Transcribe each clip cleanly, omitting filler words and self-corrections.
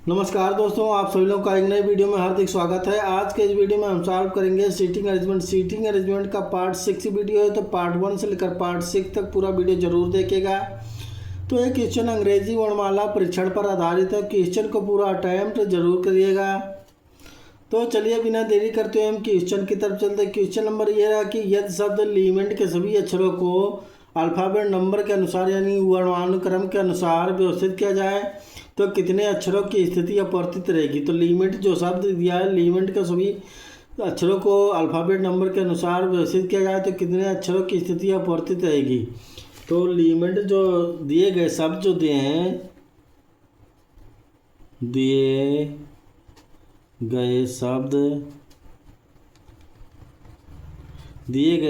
नमस्कार दोस्तों, आप सभी लोगों का एक नई वीडियो में हार्दिक स्वागत है। आज के इस वीडियो में हम सॉल्व करेंगे सीटिंग अरेंजमेंट का पार्ट 6 वीडियो है, तो पार्ट 1 से लेकर पार्ट 6 तक पूरा वीडियो जरूर देखेगा। तो ये क्वेश्चन अंग्रेजी वर्णमाला परीक्षण पर आधारित है। क्वेश्चन को पूरा अटैम्प्ट जरूर करिएगा। तो चलिए बिना देरी करते हुए हम क्वेश्चन की तरफ चलते हैं। क्वेश्चन नंबर ये रहा कि यदि शब्द लीमेंट के सभी अक्षरों को अल्फ़ाबेट नंबर के अनुसार यानी वर्णानुक्रम के अनुसार व्यवस्थित किया जाए तो कितने अक्षरों की स्थिति अपवर्तित रहेगी। तो लीमेंट जो शब्द दिया है, लीमेंट के सभी अक्षरों को अल्फ़ाबेट नंबर के अनुसार व्यवस्थित किया जाए तो कितने अक्षरों की स्थिति अपवर्तित रहेगी। तो लीमेंट जो दिए गए शब्द जो दिए हैं, दिए गए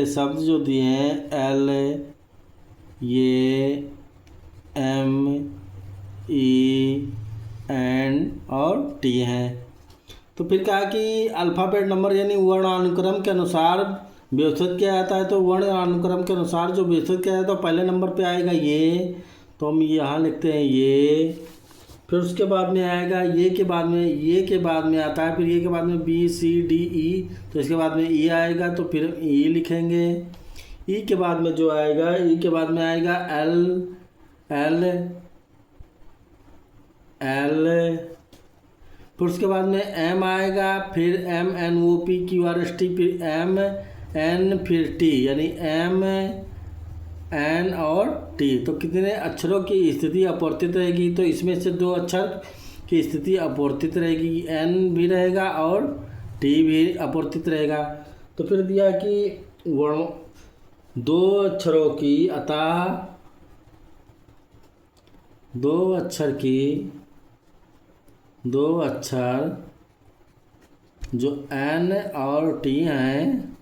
शब्द जो दिए हैं एल, ए, एम, ई, एन और टी हैं। तो फिर कहा कि अल्फ़ाबेट नंबर यानी वर्णानुक्रम के अनुसार व्यवस्थित किया जाता है। तो वर्णानुक्रम के अनुसार जो व्यवस्थित किया जाता है तो पहले नंबर पे आएगा ये, तो हम यहाँ लिखते हैं ये। फिर उसके बाद में आएगा ये के बाद में आता है, फिर ये के बाद में बी सी डी ई, तो इसके बाद में ई आएगा तो फिर ई लिखेंगे। ई के बाद में जो आएगा, ई के बाद में आएगा एल, फिर उसके बाद में एम आएगा, फिर M N O P Q R S T, फिर एम एन, फिर टी, यानी एम एन और टी। तो कितने अक्षरों की स्थिति अपवर्तित रहेगी। तो इसमें से दो अक्षर की स्थिति अपवर्तित रहेगी, एन भी रहेगा और टी भी अपवर्तित रहेगा। तो फिर दिया कि दो अक्षरों की अतः दो अक्षर जो एन और टी हैं,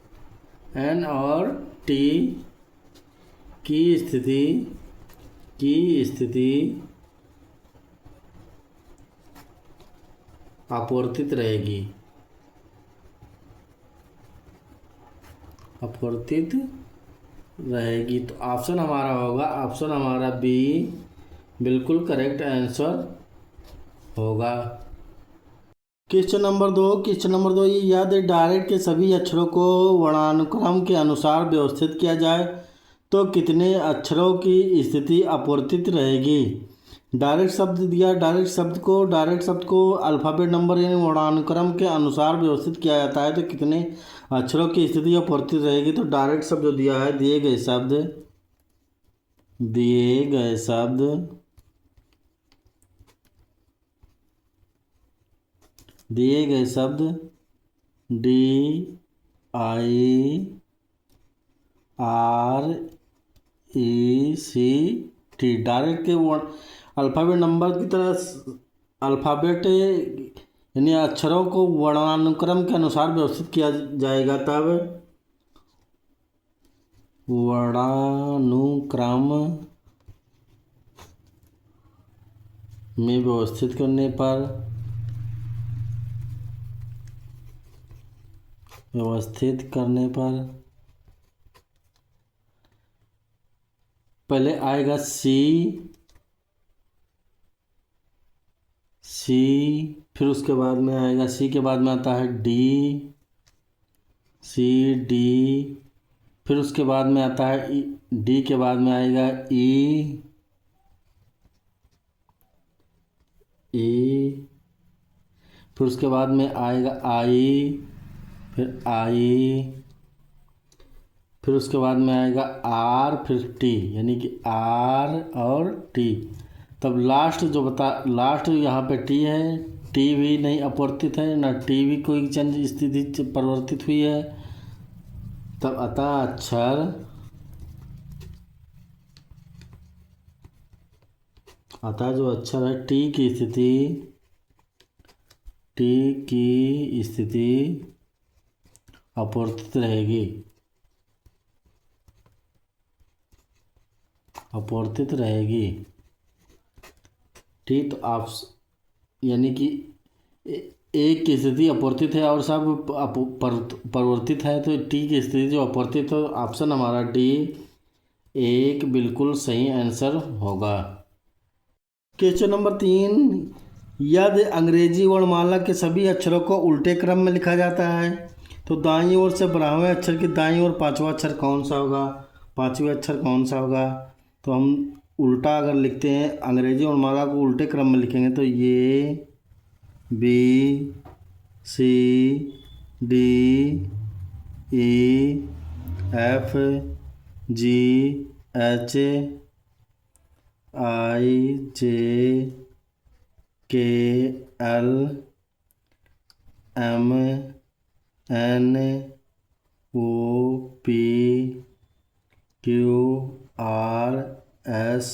एन और टी की स्थिति अपवर्तित रहेगी, तो ऑप्शन हमारा होगा, ऑप्शन हमारा बी बिल्कुल करेक्ट आंसर होगा। क्वेश्चन नंबर दो ये याद है, डायरेक्ट के सभी अक्षरों को वर्णानुक्रम के अनुसार व्यवस्थित किया जाए तो कितने अक्षरों की स्थिति अपवर्तित रहेगी। डायरेक्ट शब्द दिया, डायरेक्ट शब्द को अल्फ़ाबेट नंबर यानी वर्णानुक्रम के अनुसार व्यवस्थित किया जाता है तो कितने अक्षरों की स्थिति अपवर्तित रहेगी। तो डायरेक्ट शब्द जो दिया है, दिए गए शब्द D I R E C T direct के अल्फ़ाबेट नंबर की तरह अल्फ़ाबेट यानी अक्षरों को वर्णानुक्रम के अनुसार व्यवस्थित किया जाएगा, तब वर्णानुक्रम में व्यवस्थित करने पर पहले आएगा सी, फिर उसके बाद में आएगा सी के बाद में आता है डी, फिर उसके बाद में आता है डी के बाद में आएगा ई, फिर उसके बाद में आएगा आई, फिर उसके बाद में आएगा आर, फिर टी, यानी कि आर और टी। तब लास्ट यहाँ पे टी है, टी भी नहीं अपवर्तित है, ना टी भी कोई चेंज स्थिति परिवर्तित हुई है। तब अतः जो अक्षर है टी की स्थिति अपवर्तित रहेगी। टी तो आप यानी कि एक की स्थिति अपवर्तित है और सब परिवर्तित है, तो टी की स्थिति जो अपवर्तित है, ऑप्शन हमारा डी एक बिल्कुल सही आंसर होगा। क्वेश्चन नंबर 3, यदि अंग्रेजी वर्णमाला के सभी अक्षरों को उल्टे क्रम में लिखा जाता है तो दाईं ओर से 12वें अक्षर की दाईं ओर पांचवा अक्षर कौन सा होगा, पांचवें अक्षर कौन सा होगा। तो हम उल्टा अगर लिखते हैं, अंग्रेजी वर्णमाला को उल्टे क्रम में लिखेंगे तो ये B C D E F G H I J K L M N O P Q R S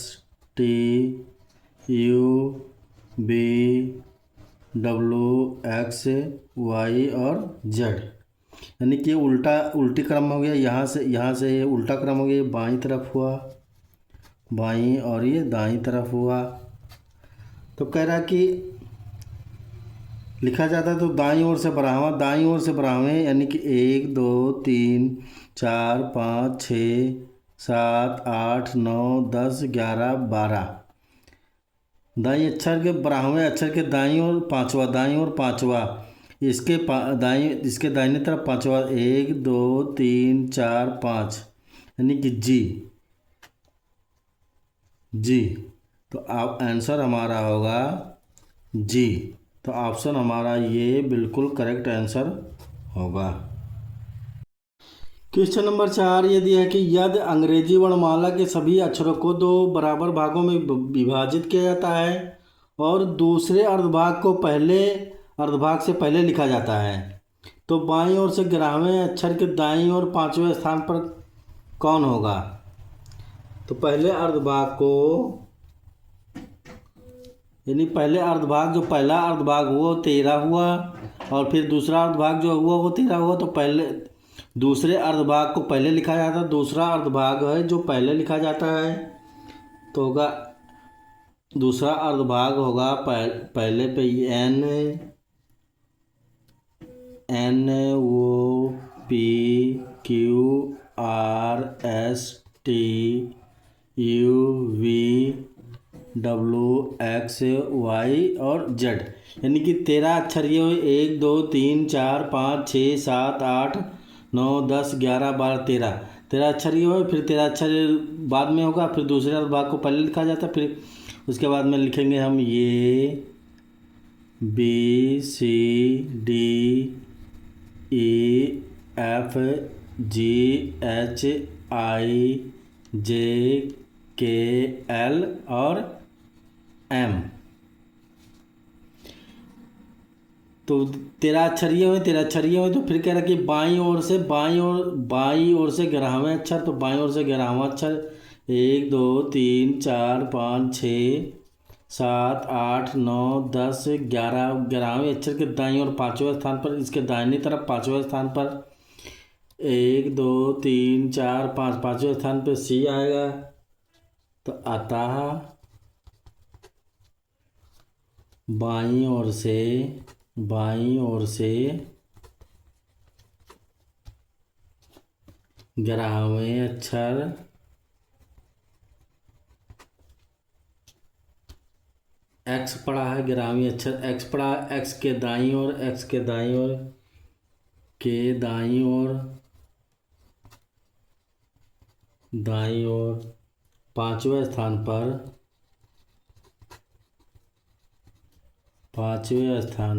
T U B W X Y और जेड। यानी कि उल्टी क्रम हो गया, यहाँ से ये उल्टा क्रम हो गया, ये बाईं तरफ हुआ बाईं और ये दाईं तरफ हुआ। तो कह रहा कि लिखा जाता है तो दाईं ओर से 12वें यानी कि 1 2 3 4 5 6 7 8 9 10 11 12 दाईं अक्षर के 12वें अक्षर के दाईं ओर पांचवा इसके दाहिने तरफ पांचवा 1 2 3 4 5 यानी कि जी। तो आप आंसर हमारा होगा जी। तो ऑप्शन हमारा ये बिल्कुल करेक्ट आंसर होगा। क्वेश्चन नंबर 4 ये दिया है कि यदि अंग्रेजी वर्णमाला के सभी अक्षरों को 2 बराबर भागों में विभाजित किया जाता है और दूसरे अर्धभाग को पहले अर्धभाग से पहले लिखा जाता है तो बाईं ओर से 11वें अक्षर के दाईं ओर 5वें स्थान पर कौन होगा। तो पहले अर्धभाग को यानी पहला अर्धभाग हुआ 13 हुआ और फिर दूसरा अर्धभाग जो हुआ वो 13 हुआ। तो पहले दूसरे अर्धभाग को पहले लिखा जाता है, दूसरा अर्धभाग है जो पहले लिखा जाता है तो होगा दूसरा अर्धभाग होगा पहले पे N O P Q R S T U V W X Y और जेड। यानी कि 13 अक्षर ये हुए 1 2 3 4 5 6 7 8 9 10 11 12 13 अक्षर ये हुए। फिर 13 अक्षर बाद में होगा, फिर दूसरे अर्धभाग को पहले लिखा जाता है, फिर उसके बाद में लिखेंगे हम ये B C D E F G H I J K L और एम। तो 13 अक्षरीय हुए तो फिर कह रहा कि बाईं ओर से 11वें अक्षर। तो बाईं ओर से 11वां अक्षर 1 2 3 4 5 6 7 8 9 10 11वें अक्षर के दाईं ओर 5वें स्थान पर, इसके दाहिनी तरफ 5वें स्थान पर 1 2 3 4 5 5वें स्थान पर सी आएगा। तो अतः बाईं ओर से 11वें अक्षर एक्स पड़ा है, 11वीं अक्षर एक्स पड़ा है, एक्स के दाईं ओर 5वें स्थान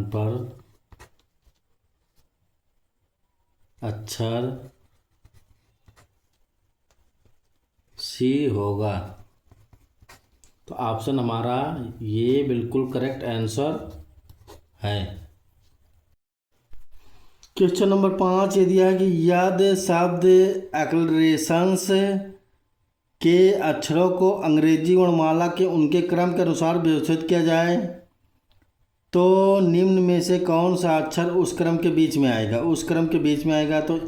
पर अक्षर सी होगा। तो ऑप्शन हमारा ये बिल्कुल करेक्ट आंसर है। क्वेश्चन नंबर 5 ये दिया है कि यदि शब्द एक्लरेशंस के अक्षरों को अंग्रेजी वर्णमाला के उनके क्रम के अनुसार व्यवस्थित किया जाए तो निम्न में से कौन सा अक्षर उस क्रम के बीच में आएगा। तो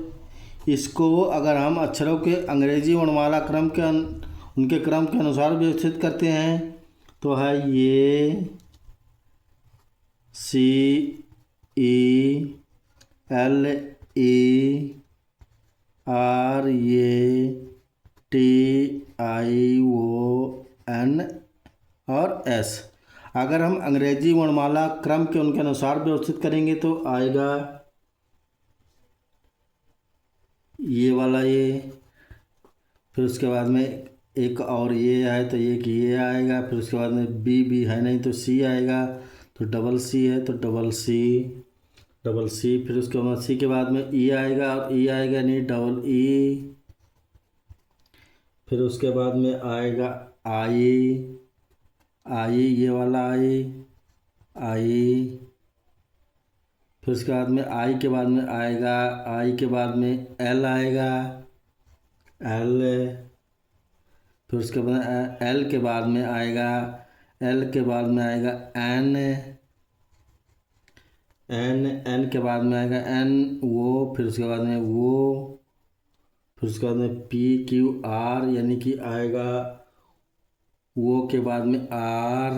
इसको अगर हम अक्षरों के अंग्रेजी वर्णमाला उनके क्रम के अनुसार व्यवस्थित करते हैं तो है ये C E L E R A T I O N और एस। अगर हम अंग्रेजी वर्णमाला क्रम के उनके अनुसार व्यवस्थित करेंगे तो आएगा ये वाला ये, फिर उसके बाद में एक और ये है तो ये आएगा, फिर उसके बाद में बी है नहीं तो सी आएगा, तो डबल सी है तो डबल सी, फिर उसके बाद सी के बाद में ई आएगा, और ई आएगा नहीं डबल ई, फिर उसके बाद में आएगा आई ये वाला आई, फिर उसके बाद में आई के बाद में आएगा, आई के बाद में एल आएगा एल, फिर उसके बाद एल के बाद में आएगा, एल के बाद में आएगा एन के बाद में आएगा एन वो, फिर उसके बाद में वो, फिर उसके बाद में पी क्यू आर यानी कि आएगा वो के बाद में आर,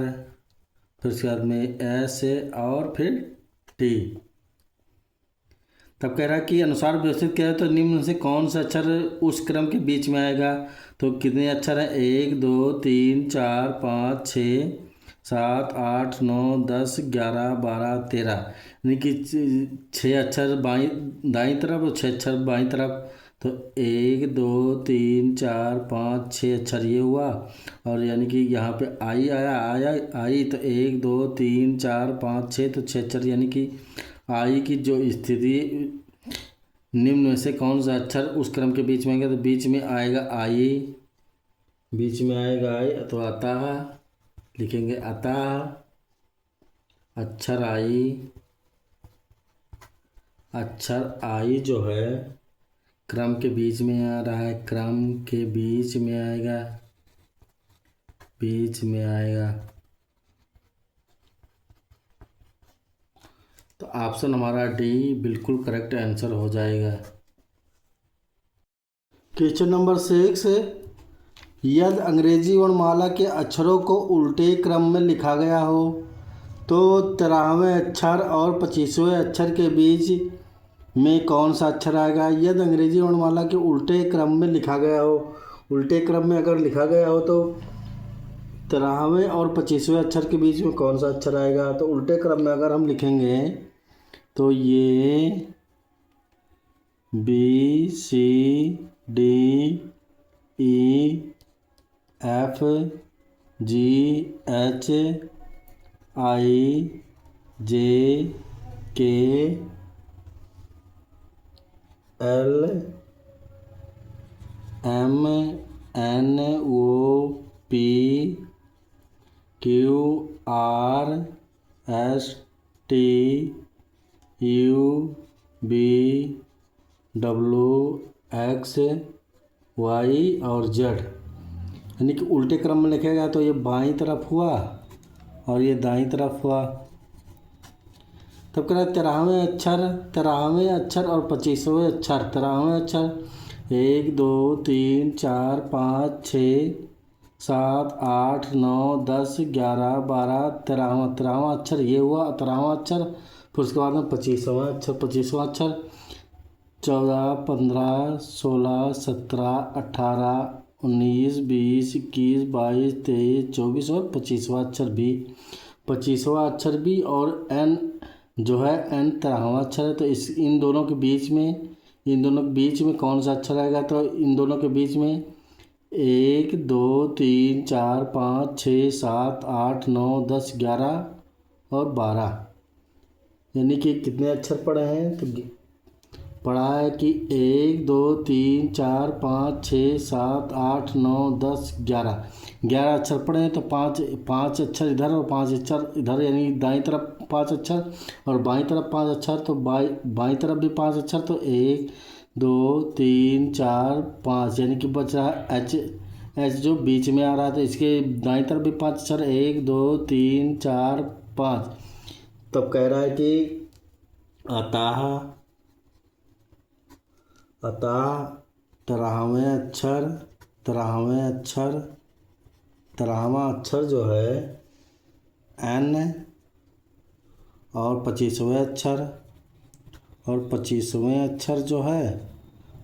फिर उसके बाद में एस और फिर टी। तब कह रहा है कि अनुसार व्यवस्थित किया है तो निम्न में से कौन सा अक्षर उस क्रम के बीच में आएगा। तो कितने अक्षर हैं, 1 2 3 4 5 6 7 8 9 10 11 12 13, यानी कि 6 अक्षर दाईं तरफ और 6 अक्षर बाईं तरफ। तो 1 2 3 4 5 6 अक्षर ये हुआ, और यानी कि यहाँ पे आई आई तो 1 2 3 4 5 6 तो 6 अक्षर, यानी कि आई की जो स्थिति निम्न में से कौन सा अक्षर उस क्रम के बीच में आएगा। तो बीच में आएगा आई, तो अतः लिखेंगे अतः, अक्षर आई जो है क्रम के बीच में आ रहा है, क्रम के बीच में आएगा, तो ऑप्शन हमारा डी बिल्कुल करेक्ट आंसर हो जाएगा। क्वेश्चन नंबर 6 है, यदि अंग्रेजी वर्णमाला के अक्षरों को उल्टे क्रम में लिखा गया हो तो 13वें अक्षर और 25वें अक्षर के बीच में कौन सा अक्षर आएगा। यदि अंग्रेजी वर्णमाला के उल्टे क्रम में लिखा गया हो, उल्टे क्रम में अगर लिखा गया हो तो 13वें और 25वें अक्षर के बीच में कौन सा अक्षर आएगा। तो उल्टे क्रम में अगर हम लिखेंगे तो ये B C D E F G H I J K L M N O P Q R S T U V W X Y और जेड, यानी कि उल्टे क्रम में लिखेगा तो ये बाईं तरफ हुआ और ये दाईं तरफ हुआ। तब कह रहा है 13वें अक्षर और 25वें अक्षर। 13वें अक्षर 1 2 3 4 5 6 7 8 9 10 11 12 13वां अक्षर ये हुआ 13वां अक्षर, फिर उसके बाद में 25वां अक्षर 14 15 16 17 18 19 20 21 22 23 24 और 25वां अक्षर भी और एन जो है एन 13वां अक्षर है। तो इन दोनों के बीच में कौन सा अक्षर आएगा। तो इन दोनों के बीच में 1 2 3 4 5 6 7 8 9 10 11 और 12, यानी कि कितने अक्षर पड़े हैं। तो पढ़ा है कि 1 2 3 4 5 6 7 8 9 10 11 अक्षर पड़े हैं। तो पाँच अक्षर इधर और 5 अक्षर इधर, यानी दाईं तरफ 5 अक्षर और बाईं तरफ 5 अक्षर। तो बाईं तरफ भी 5 अक्षर, तो 1 2 3 4 5, यानी कि बच रहा है एच जो बीच में आ रहा है। तो इसके दाईं तरफ भी 5 अक्षर 1 2 3 4 5। तब कह रहा है कि अतः 13वां अक्षर जो है एन और 25वें अक्षर जो है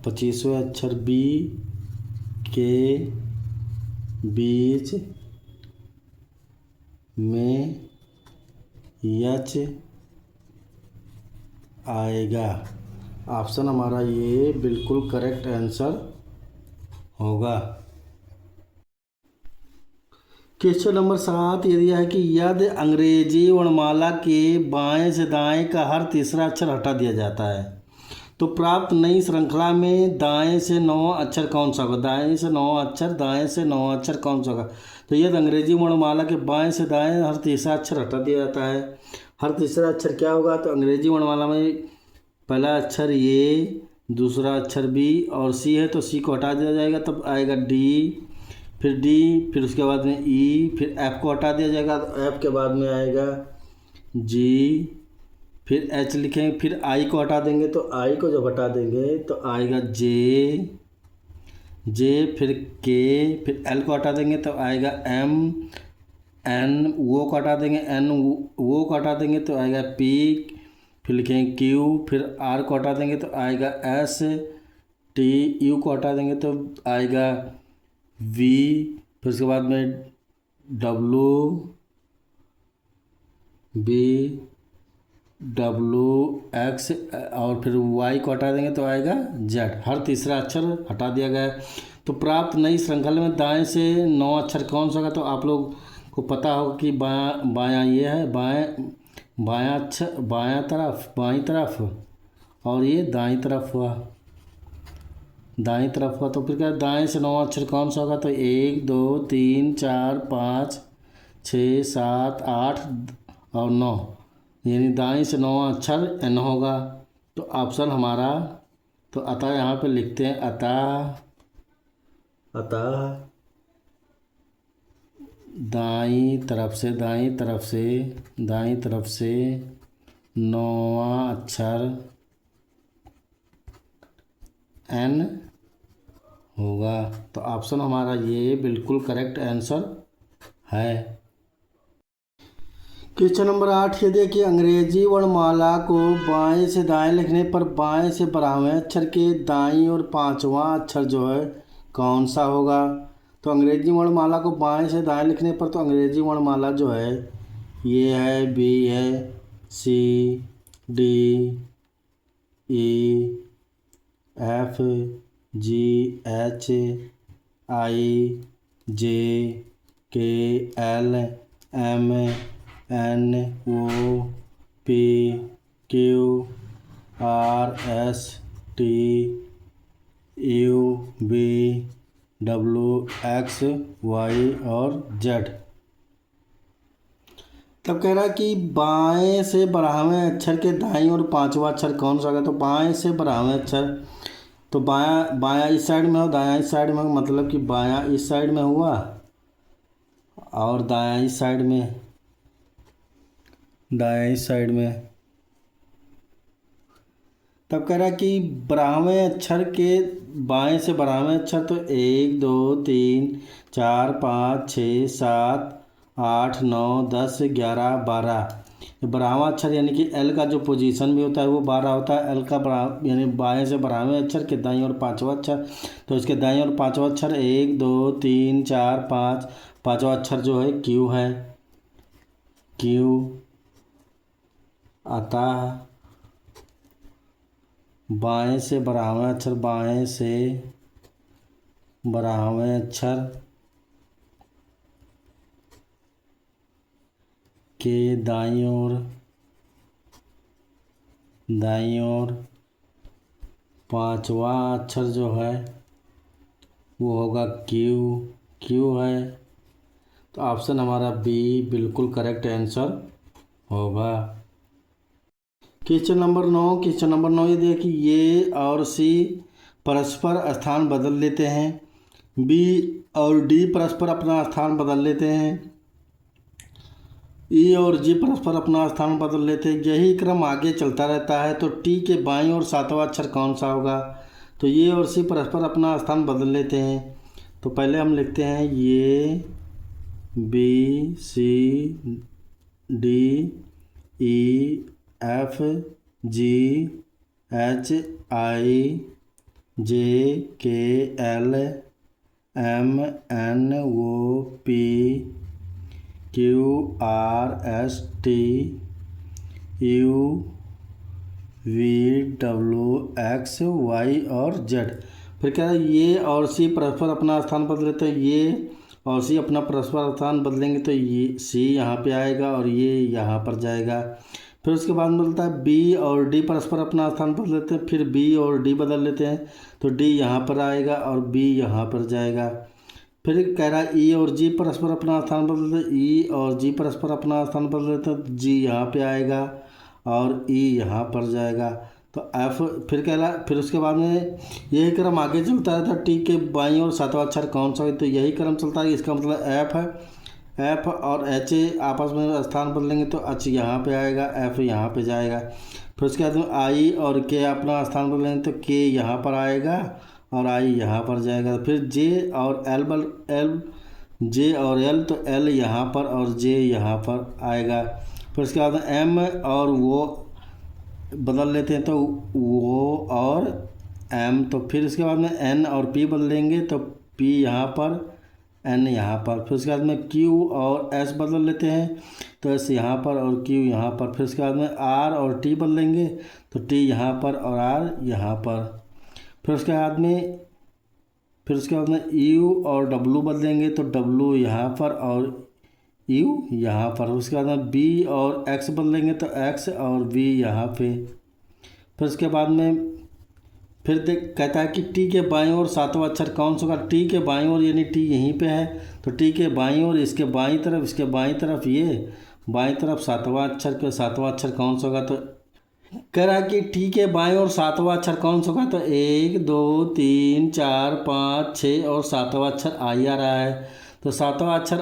25वें अक्षर बी के बीच में एच आएगा। ऑप्शन हमारा ये बिल्कुल करेक्ट आंसर होगा। क्वेश्चन नंबर 7 ये दिया है कि यदि अंग्रेजी वर्णमाला के बाएं से दाएं का हर तीसरा अक्षर हटा दिया जाता है तो प्राप्त नई श्रृंखला में दाएं से 9 अक्षर कौन सा होगा। दाएं से 9 अक्षर, दाएं से 9 अक्षर कौन सा होगा। तो यदि अंग्रेजी वर्णमाला के बाएं से दाएं हर तीसरा अक्षर हटा दिया जाता है, हर तीसरा अक्षर क्या होगा। तो अंग्रेजी वर्णमाला में पहला अक्षर ए, दूसरा अक्षर बी और सी है, तो सी को हटा दिया जाएगा, तब आएगा डी, फिर डी, फिर उसके बाद में ई, फिर एफ को हटा दिया जाएगा, तो एफ के बाद में आएगा जी, फिर एच लिखेंगे, फिर आई को हटा देंगे, तो आई को जब हटा देंगे तो आएगा जे, फिर के, फिर एल को हटा देंगे तो आएगा एम, एन, वो को हटा देंगे, एन, वो को हटा देंगे तो आएगा पी, फिर लिखेंगे क्यू, फिर आर को हटा देंगे तो आएगा एस, टी, यू को हटा देंगे तो आएगा वी, फिर उसके बाद में डब्लू, बी, डब्लू, एक्स और फिर वाई को हटा देंगे तो आएगा जेड। हर तीसरा अक्षर हटा दिया गया है। तो प्राप्त नई श्रृंखला में दाएं से 9 अक्षर कौन सा होगा। तो आप लोग को पता होगा कि बायां ये है, बायां अक्षर बायां तरफ, बाईं तरफ, और ये दाईं तरफ हुआ, दाईं तरफ हुआ। तो फिर क्या दाएं से 9 अक्षर कौन सा होगा। तो 1 2 3 4 5 6 7 8 और 9, यानी दाएं से 9 अक्षर एन होगा। तो ऑप्शन हमारा, तो अतः यहाँ पे लिखते हैं अतः दाईं तरफ से 9वां अक्षर एन होगा। तो ऑप्शन हमारा ये बिल्कुल करेक्ट आंसर है। क्वेश्चन नंबर 8 ये देखिए अंग्रेजी वर्णमाला को बाएं से दाएं लिखने पर बाएं से 12वें अक्षर के दाईं और 5वां अक्षर जो है कौन सा होगा। तो अंग्रेजी वर्णमाला को बाएं से दाएं लिखने पर तो अंग्रेजी वर्णमाला जो है ये है, बी है, C, D, E, F, G, H, I, J, K, L, M, N, O, P, Q, R, S, T, U, B, W, X, Y और जेड। तब कह रहा है कि बाएं से 12वें अक्षर के दाईं और 5वां अक्षर कौन सा होगा। तो बाएं से 12वें अक्षर, तो बायां इस साइड में हो, दायां इस साइड में हो, मतलब कि बायां इस साइड में हुआ और दायां इस साइड में, दायां इस साइड में। तब कह रहा है कि 12वें अक्षर के बाएं से 12वें अक्षर, तो 1 2 3 4 5 6 7 8 9 10 11 12। 12वां अक्षर यानी कि एल का जो पोजीशन भी होता है वो 12 होता है। एल का यानी बाएं से 12वें अक्षर के दाईं और 5वां अक्षर, तो इसके दाईं और 5वां अक्षर 1 2 3 4 5, 5वां अक्षर जो है क्यू है, क्यू। अतः बाएं से 12वें अक्षर, बाएं से 12वें अक्षर के दाईं ओर 5वां अक्षर जो है वो होगा क्यू है। तो ऑप्शन हमारा बी बिल्कुल करेक्ट आंसर होगा। क्वेश्चन नंबर 9 ये देखिए ए और सी परस्पर स्थान बदल लेते हैं, बी और डी परस्पर अपना स्थान बदल लेते हैं, ई और जी परस्पर अपना स्थान बदल लेते हैं। यही क्रम आगे चलता रहता है। तो टी के बाईं ओर 7वां अक्षर कौन सा होगा। तो ये और सी परस्पर अपना स्थान बदल लेते हैं। तो पहले हम लिखते हैं ये, B, C, D, E, F, G, H, I, J, K, L, M, N, O, P, QRSTUVWXY और Z। फिर क्या है, ये और सी परस्पर अपना स्थान बदल लेते हैं, ये और सी अपना परस्पर स्थान बदलेंगे तो ये सी यहाँ पे आएगा और ये यहाँ पर जाएगा। फिर उसके बाद मिलता है बी और डी परस्पर अपना स्थान बदल लेते हैं, फिर बी और डी बदल लेते हैं तो डी यहाँ पर आएगा और बी यहाँ पर जाएगा। फिर कह रहा है ई और जी परस्पर अपना स्थान बदल लेते हैं, ई और जी परस्पर अपना स्थान बदल लेते हैं तो जी यहाँ पे आएगा और ई यहाँ पर जाएगा तो एफ। फिर कह रहा है, फिर उसके बाद में यही क्रम आगे चलता है था, टी के बाईं और सातवां अक्षर कौन सा है तो यही क्रम चलता है, इसका मतलब एफ है। एफ और एच आपस में स्थान बदलेंगे तो एच यहाँ पे आएगा, एफ यहाँ पे जाएगा। फिर उसके बाद में आई और के अपना स्थान बदलेंगे तो के यहाँ पर आएगा और आई यहाँ पर जाएगा। फिर जे और एल जे और एल तो एल यहाँ पर और जे यहाँ पर आएगा। फिर उसके बाद एम और वो बदल लेते हैं तो वो और एम। तो फिर उसके बाद में एन और पी बदलेंगे तो पी यहाँ पर, एन यहाँ पर। फिर उसके बाद में क्यू और एस बदल लेते हैं तो एस यहाँ पर और क्यू यहाँ पर। फिर उसके बाद में आर और टी बदलेंगे तो टी यहाँ पर और आर यहाँ पर। फिर उसके बाद में यू और डब्लू बदलेंगे तो डब्लू यहाँ पर और यू यहाँ पर। उसके बाद में बी और एक्स बदलेंगे तो एक्स और बी यहाँ पे। फिर उसके बाद में फिर कहता है कि टी के बाईं ओर सातवां अक्षर कौन सा होगा। टी के बाईं ओर यानी टी यहीं पे है तो टी के बाईं ओर इसके बाईं तरफ, इसके बाईं तरफ, ये बाईं तरफ सातवां अक्षर कौन सा होगा। तो कह रहा है कि टी के बाईं ओर सातवां अक्षर कौन सा होगा तो 1 2 3 4 5 6 और सातवां अक्षर आई आ रहा है तो सातवां अक्षर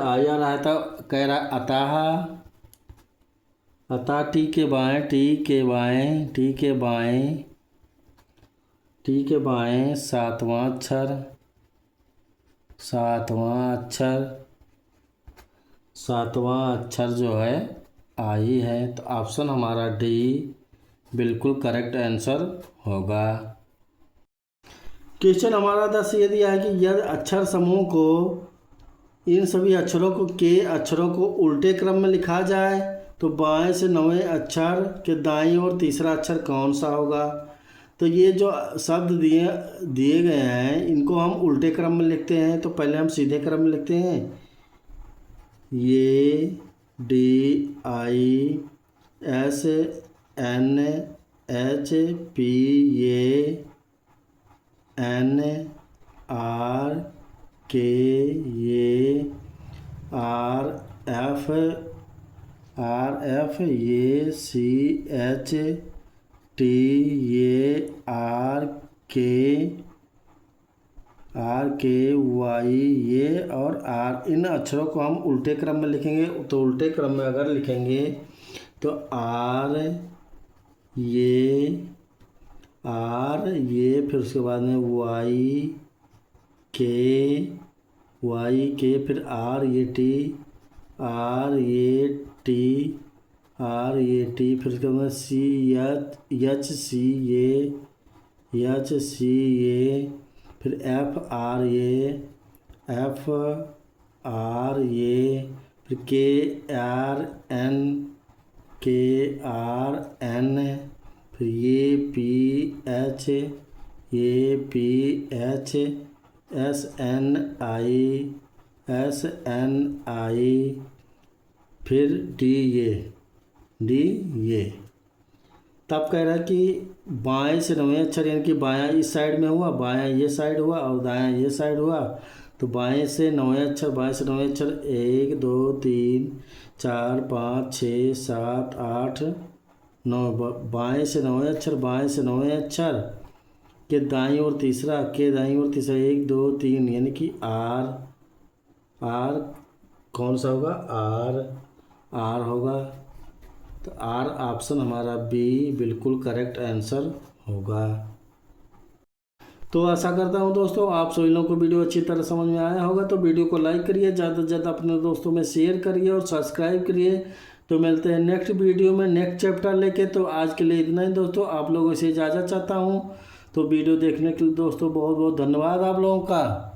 आई आ रहा है। तो कह रहा है अतः टी के बाएं सातवां अक्षर जो है आई है तो ऑप्शन हमारा डी बिल्कुल करेक्ट आंसर होगा। क्वेश्चन हमारा 10 ये दिया है कि यदि अक्षर समूह को इन सभी अक्षरों को उल्टे क्रम में लिखा जाए तो बाएं से 9वें अक्षर के दाईं ओर तीसरा अक्षर कौन सा होगा। तो ये जो शब्द दिए गए हैं इनको हम उल्टे क्रम में लिखते हैं तो पहले हम सीधे क्रम में लिखते हैं, ये DISNHP, ये NRK, ये RF, ये CHT, ये RKY, ये और R। इन अक्षरों को हम उल्टे क्रम में लिखेंगे तो उल्टे क्रम में अगर लिखेंगे तो R ये फिर उसके बाद में Y के फिर R ये T, फिर उसके बाद में HC ये फिर FR ये फिर KRN फिर ये PH SNI फिर D ये। तब कह रहा है कि बाएं से 9वें अक्षर यानी कि बायां इस साइड में हुआ, बायां ये साइड हुआ और दायां ये साइड हुआ तो बाएं से 9वें अक्षर 1 2 3 4 5 6 7 8 9। बाएं से 9वें अक्षर के दाईं ओर तीसरा 1 2 3 यानी कि R कौन सा होगा, R होगा तो R ऑप्शन हमारा बी बिल्कुल करेक्ट आंसर होगा। तो आशा करता हूँ दोस्तों आप सभी लोगों को वीडियो अच्छी तरह समझ में आया होगा। तो वीडियो को लाइक करिए, ज़्यादा से ज़्यादा अपने दोस्तों में शेयर करिए और सब्सक्राइब करिए। तो मिलते हैं नेक्स्ट वीडियो में नेक्स्ट चैप्टर लेके। तो आज के लिए इतना ही दोस्तों, आप लोगों से इजाज़त चाहता हूँ। तो वीडियो देखने के लिए दोस्तों बहुत बहुत धन्यवाद आप लोगों का।